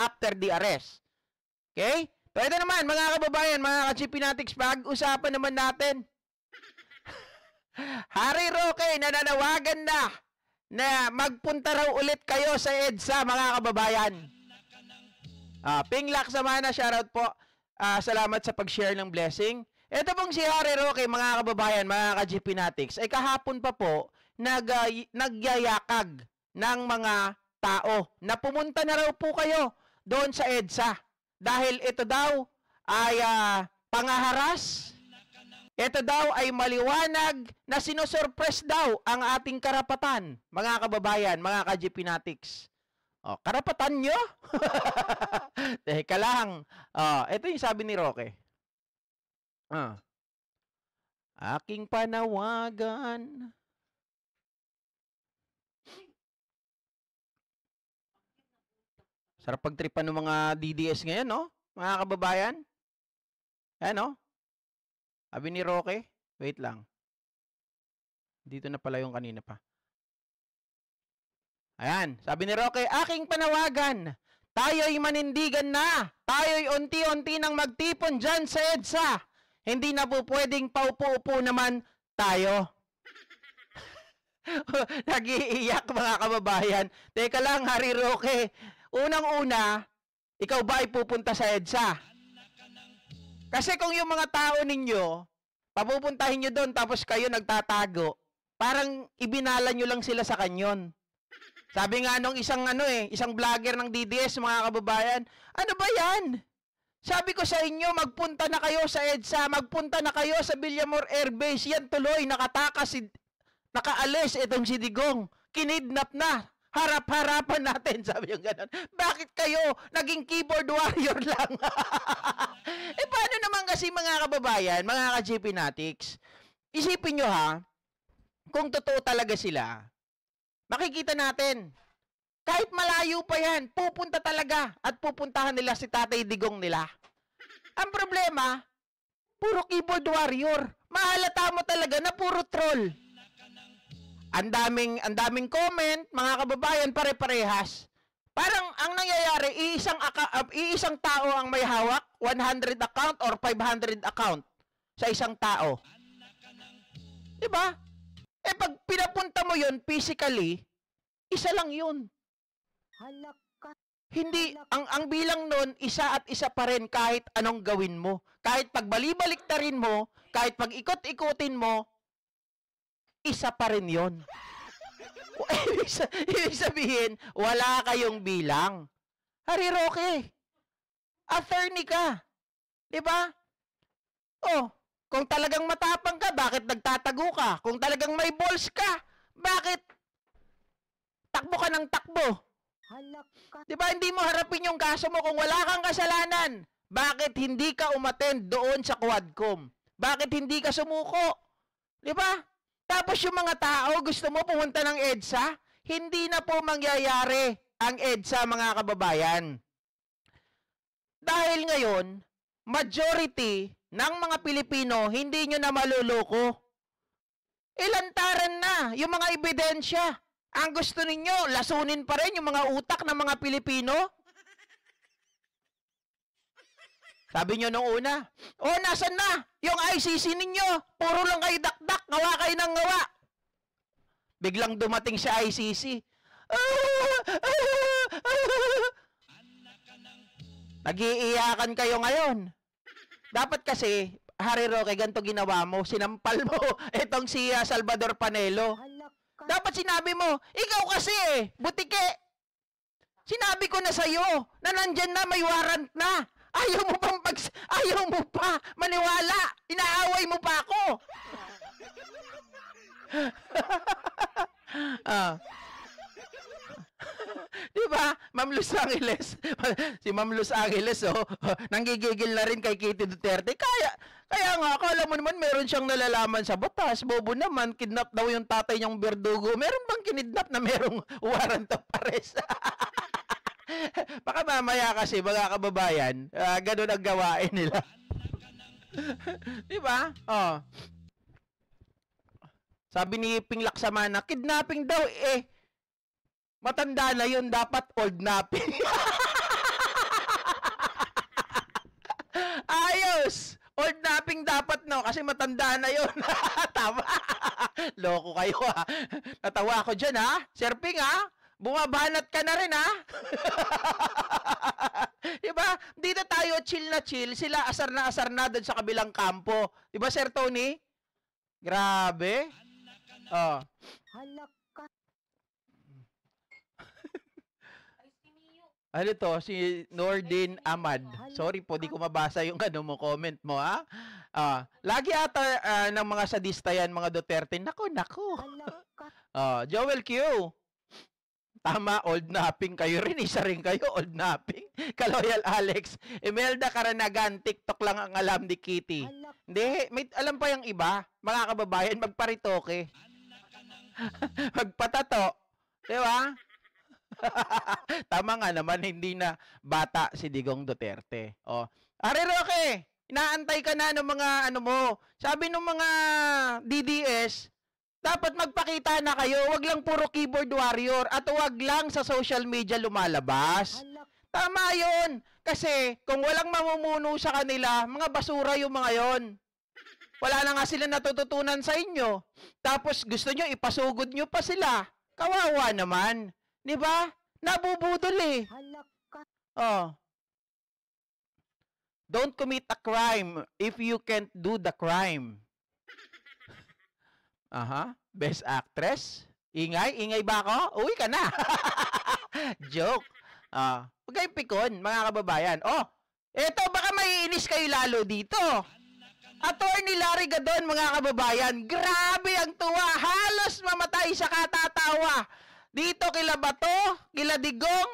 after the arrest. Okay? So, ito naman, mga kababayan, mga ka-GPnatics, pag-usapan naman natin. Harry Roque, nananawagan na magpunta raw ulit kayo sa EDSA, mga kababayan. Ping Laksamana, shoutout po. Salamat sa pag-share ng blessing. Ito pong si Harry Roque, mga kababayan, mga ka-GPnatics, ay kahapon pa po nagyayakag ng mga tao na pumunta na raw po kayo doon sa EDSA. Dahil ito daw ay pangaharas. Ito daw ay maliwanag na sinusurpress daw ang ating karapatan, mga kababayan, mga ka-GPnatics. Karapatan nyo? Teka lang. Ito yung sabi ni Roque. Aking panawagan. Sarap pagtripan ng mga DDS ngayon, no? Mga kababayan. Ayan, no? Sabi ni Roque. Wait lang. Dito na pala yung kanina pa. Ayan. Sabi ni Roque, aking panawagan. Tayo'y manindigan na. Tayo'y unti-unti nang magtipon dyan sa EDSA. Hindi na po pwedeng paupo-upo naman tayo. Nag-iiyak, mga kababayan. Teka lang, Harry Roque. Unang-una, ikaw ba ay pupunta sa EDSA? Kasi kung yung mga tao ninyo, papupuntahin nyo doon tapos kayo nagtatago, parang ibinala nyo lang sila sa kanyon. Sabi nga nung isang vlogger ng DDS, mga kababayan, ano ba yan? Sabi ko sa inyo, magpunta na kayo sa EDSA, magpunta na kayo sa Villamor Air Base. Yan tuloy, nakaalis itong si Digong. Kinidnap na. Harap-harapan natin, sabi yung gano'n. Bakit kayo naging keyboard warrior lang? Paano naman kasi, mga kababayan, mga ka-GPnatics, isipin nyo ha, kung totoo talaga sila, makikita natin, kahit malayo pa yan, pupunta talaga at pupuntahan nila si Tatay Digong nila. Ang problema, puro keyboard warrior. Mahalata mo talaga na puro troll. Ang daming comment, mga kababayan, pare-parehas. Parang ang nangyayari, iisang tao ang may hawak, 100 account or 500 account sa isang tao. Diba? Pag pinapunta mo yun physically, isa lang yun. Hindi, ang bilang nun, isa at isa pa rin kahit anong gawin mo. Kahit pagbali-baliktarin mo, kahit pag-ikot-ikutin mo, isa pa rin yun. Ibig sabihin, wala kayong bilang. Harry Roque, attorney ka. Diba? Kung talagang matapang ka, bakit nagtatago ka? Kung talagang may balls ka, bakit takbo ka ng takbo? Diba, hindi mo harapin yung kaso mo kung wala kang kasalanan? Bakit hindi ka umattend doon sa Quadcom? Bakit hindi ka sumuko? Diba? Tapos yung mga tao, gusto mo pumunta ng EDSA? Hindi na po mangyayari ang EDSA, mga kababayan. Dahil ngayon, majority ng mga Pilipino, hindi nyo na maluloko. Ilantaran na yung mga ebidensya. Ang gusto ninyo, lasunin pa rin yung mga utak ng mga Pilipino? Sabi nyo nung una, nasan na? Yung ICC ninyo, puro lang kayo dakdak, ngawa kayo ng ngawa. Biglang dumating sa ICC. Nag-iiyakan kayo ngayon. Dapat kasi, Harry Roque, ganito ginawa mo, sinampal mo itong si Salvador Panelo. Dapat sinabi mo, ikaw kasi butike. Sinabi ko na sa'yo na nandyan na, may warrant na. Ayaw mo pa maniwala. Inaaway mo pa ako. Diba? Ma'am Luz Angeles. Si Ma'am Luz Angeles, nanggigigil na rin kay Kitty Duterte. Kaya nga, akala mo naman meron siyang nalalaman sa batas. Bobo naman, kidnap daw yung tatay niyang Verdugo. Meron bang kinidnap na merong warrant of arrest? Baka mamaya kasi, mga kababayan, ganun ang gawain nila. Diba? Sabi ni Ping Laksamana, kidnapping daw matanda na yun, dapat old napping. dapat, no? Kasi matanda na yun. Tama. Loko kayo, ha? Natawa ako dyan, ha? Sir Ping, ha? Bumabanat ka na rin, ha? Diba? Dito tayo chill na chill. Sila asar na doon sa kabilang kampo. Diba, Sir Tony? Grabe. Oh. Ano to? Si Nordin Ahmad. Sorry po, di ko mabasa yung comment mo, ha? Lagi ata ng mga sadista yan, mga Duterte. Nako. Joel Q. Tama, old napping kayo rin. Isa rin kayo, old napping. Kaloyal Alex. Imelda Karanagan, TikTok lang ang alam ni Kitty. Hindi, may alam pa yung iba. Mga kababayan, magparitoke. Magpatato. Diba? Tama nga naman, hindi na bata si Digong Duterte. Are Roque, inaantay ka na ng mga mo. Sabi ng mga DDS, dapat magpakita na kayo, wag lang puro keyboard warrior at wag lang sa social media lumalabas. Tama 'yon. Kasi kung walang mamumuno sa kanila, mga basura yung mga 'yon. Wala na nga sila natututunan sa inyo. Tapos gusto nyo ipasugod nyo pa sila. Kawawa naman. 'Di ba? Nabubudol eh. Don't commit a crime if you can't do the crime. Best actress? Ingay ba ako? Uwi ka na. Joke. Huwag kayong pikon, mga kababayan. Eto, baka maiinis kayo lalo dito. Attorney Larry Gadon, mga kababayan. Grabe ang tuwa. Halos mamatay sa katatawa. Dito kila Bato, kila Digong,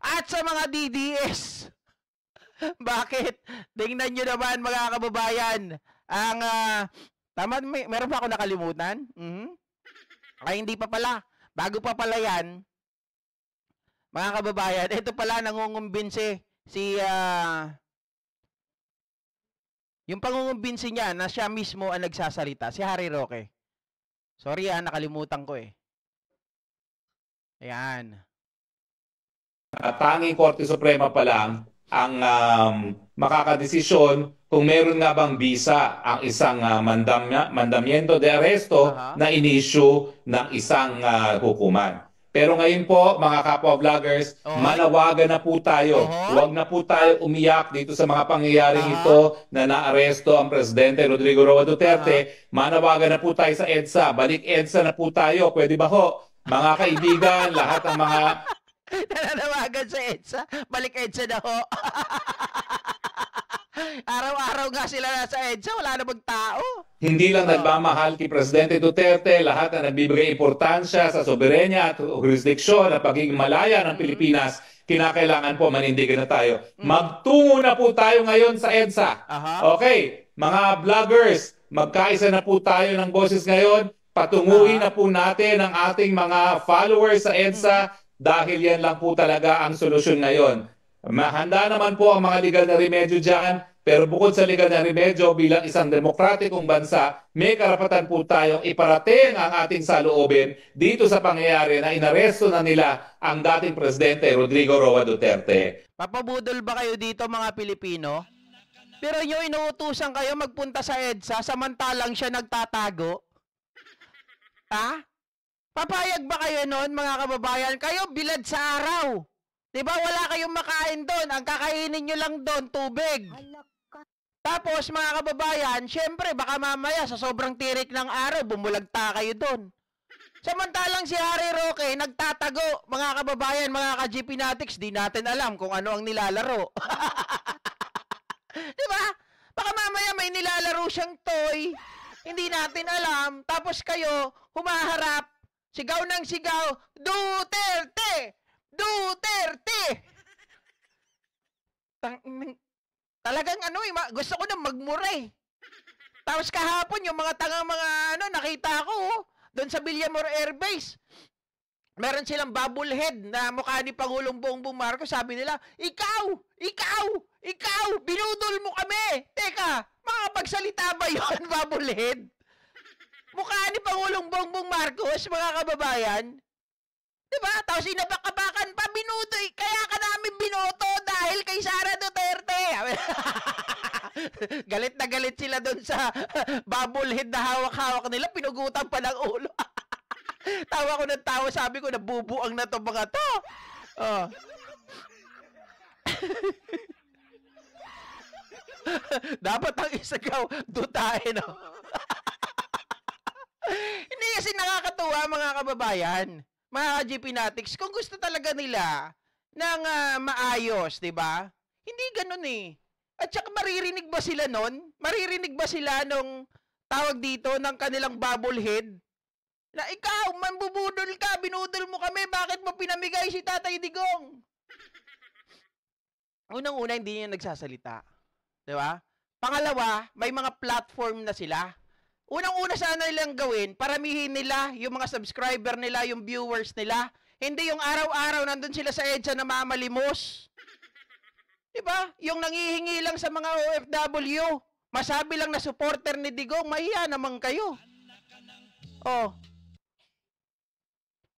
at sa mga DDS. Bakit? Tingnan nyo naman, mga kababayan. Ang, tama, meron pa ako nakalimutan? Ay, hindi pa pala. Bago pa pala yan, mga kababayan, ito pala nangungumbinsi si, yung pangungumbinsi niya na siya mismo ang nagsasalita, si Harry Roque. Sorry nakalimutan ko eh. Ayan. Tanging Korte Suprema pa lang ang makakadesisyon kung meron nga bang bisa ang isang mandamiento de arresto na in-issue ng isang hukuman. Pero ngayon po, mga kapwa-vloggers, manawagan na po tayo. Huwag na po tayo umiyak dito sa mga pangyayaring ito na naaresto ang Presidente Rodrigo Roa Duterte. Manawagan na po tayo sa EDSA. Balik EDSA na po tayo. Pwede ba ho? Mga kaibigan, lahat ng mga... Nananawagan sa EDSA. Balik EDSA na ho. Araw-araw nga sila nasa EDSA, wala namang tao. Hindi lang nagmamahal kay Presidente Duterte, lahat na nagbibigay importansya sa soberenya at jurisdiksyon at pagiging malaya ng Pilipinas, kinakailangan po manindigan na tayo. Magtungo na po tayo ngayon sa EDSA. Okay, mga vloggers, magkaisa na po tayo ng boses ngayon. Patunguhin na po natin ang ating mga followers sa EDSA dahil yan lang po talaga ang solusyon ngayon. Mahanda naman po ang mga legal na remedyo dyan, pero bukod sa legal na remedyo bilang isang demokratikong bansa, may karapatan po tayong iparating ang ating saloobin dito sa pangyayari na inaresto na nila ang dating Presidente Rodrigo Roa Duterte. Papabudol ba kayo dito, mga Pilipino? Pero nyo inuutusan kayo magpunta sa EDSA samantalang siya nagtatago? Papayag ba kayo noon, mga kababayan? Kayo bilad sa araw. Diba wala kayong makain doon? Ang kakainin nyo lang doon, tubig. Tapos, mga kababayan, syempre, baka mamaya sa sobrang tirik ng araw, bumulagta kayo doon. Samantalang si Harry Roque, nagtatago, mga kababayan, mga ka-GP Natics, di natin alam kung ano ang nilalaro. Diba? Baka mamaya may nilalaro siyang toy, hindi natin alam, tapos kayo, humaharap, sigaw ng sigaw, Duterte! Duterte! Talagang gusto ko na magmura eh. Tapos kahapon, yung mga tangang mga nakita ko, doon sa Villamor Air Base, meron silang bubblehead na mukha ni Pangulong Bongbong Marcos. Sabi nila, ikaw, binudol mo kami. Teka, makapagsalita ba yun, bubblehead? Mukha ni Pangulong Bongbong Marcos, mga kababayan. Diba? Tapos inabakabakan pa, binuto. Kaya ka namin binoto dahil kay Sara Duterte. Galit na galit sila doon sa bubblehead na hawak-hawak nila, pinugutan pa ng ulo. Tawa ko ng tawa, sabi ko, nabubuang na to mga to. Oh. Dapat ang isagaw, dutahe, no? Hindi kasi nakakatuwa, mga kababayan, mga ka-GP Natics, kung gusto talaga nila ng maayos, di ba? Hindi ganun eh. At saka maririnig ba sila nun? Maririnig ba sila nung tawag dito ng kanilang bubblehead? Na ikaw, mambubudol ka, binudol mo kami, bakit mo pinamigay si Tatay Digong? Unang-una, hindi niya nagsasalita. Di ba? Pangalawa, may mga platform na sila. Unang-una sana nilang gawin, paramihin nila yung mga subscriber nila, yung viewers nila. Hindi yung araw-araw nandun sila sa EDSA na mamalimos. Di ba? Yung nangihingi lang sa mga OFW. Masabi lang na supporter ni Digong, mahiya naman kayo. Oh,